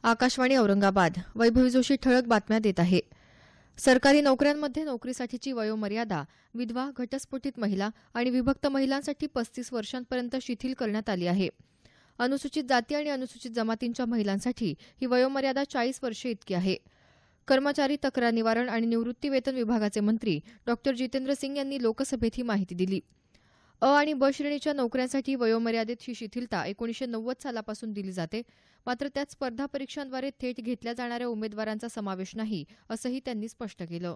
आकाशवाणी औरंगाबाद. वैभवी जोशी ठळक बातम्या देत आहे. सरकारी नोकऱ्यांमध्ये नोकरीसाठीची वयोमर्यादा विधवा, घटस्फोटित महिला आणि विभक्त महिलांसाठी 35 वर्षांपर्यंत शिथिल करण्यात आली आहे. अनुसूचित जाती आणि अनुसूचित जमातींच्या महिलांसाठी ही वयोमर्यादा 40 वर्षे इतकी आहे. कर्मचारी तक्रार निवारण आणि निवृत्ती वेतन विभागाचे मंत्री डॉ. जितेंद्र सिंग यांनी लोकसभेत ही माहिती दिली. अ आणि ब श्रेणीच्या नोकऱ्यांसाठी वयोमर्यादेत ही शिथिलता 1990 सालापासून दिली जाते. मात्र त्यात स्पर्धा परीक्षांद्वारे थेट घेतल्या जाणाऱ्या उमेदवारांचा समावेश नाही, असंही त्यांनी स्पष्ट केलं.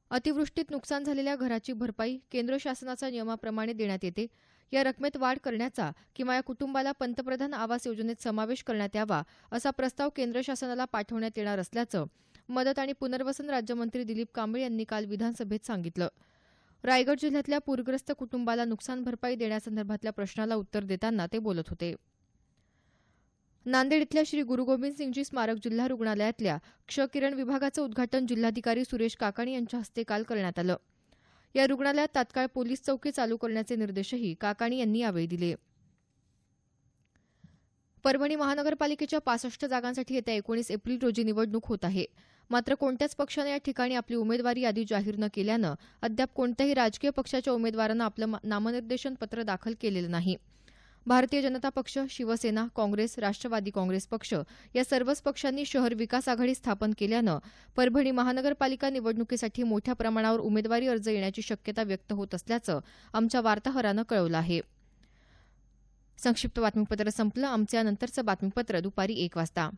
अतिवृष्टीत नुकसान झालेल्या घराची भरपाई केंद्र शासनाच्या नियमाप्रमाणे देण्यात येते. या रकमेत वाढ करण्याचा किंवा या कुटुंबाला पंतप्रधान आवास योजनेत समावेश करण्यात यावा, असा प्रस्ताव केंद्र शासनाला पाठवण्यात येणार असल्याचं मदत आणि पुनर्वसन राज्यमंत्री दिलीप कांबळे यांनी काल विधानसभेत सांगितलं. रायगड जिल्ह्यातल्या पूरग्रस्त कुटुंबाला नुकसान भरपाई देण्यासंदर्भातल्या प्रश्नाला उत्तर देताना ते बोलत होते. नांदेड इथल्या श्री गुरु गोविंद सिंगजी स्मारक जिल्हा रुग्णालयातल्या क्षकिरण विभागाचं उद्घाटन जिल्हाधिकारी सुरेश काकाणी यांच्या हस्ते काल करण्यात आलं. या रुग्णालयात तात्काळ पोलीस चौकी चालू करण्याचे निर्देशही काकाणी यांनी यावेळी दिले. परभणी महानगरपालिकेच्या 65 जागांसाठी येत्या 19 एप्रिल रोजी निवडणूक होत आहे. मात्र कोणत्याच पक्षानं या ठिकाणी आपली उमेदवारी यादी जाहीर न केल्यानं अद्याप कोणत्याही राजकीय पक्षाच्या उमेदवारानं आपलं नामनिर्देशन पत्र दाखल केलेलं नाही. भारतीय जनता पक्ष, शिवसेना, काँग्रेस, राष्ट्रवादी काँग्रेस पक्ष या सर्वच पक्षांनी शहर विकास आघाडी स्थापन केल्यानं परभणी महानगरपालिका निवडणुकीसाठी मोठ्या प्रमाणावर उमेदवारी अर्ज येण्याची शक्यता व्यक्त होत असल्याचं आमच्या वार्ताहरानं कळवलं आहे. संक्षिप्त बातमीपत्र संपलं. आमचं यानंतरचं बातमीपत्र दुपारी 1 वाजता.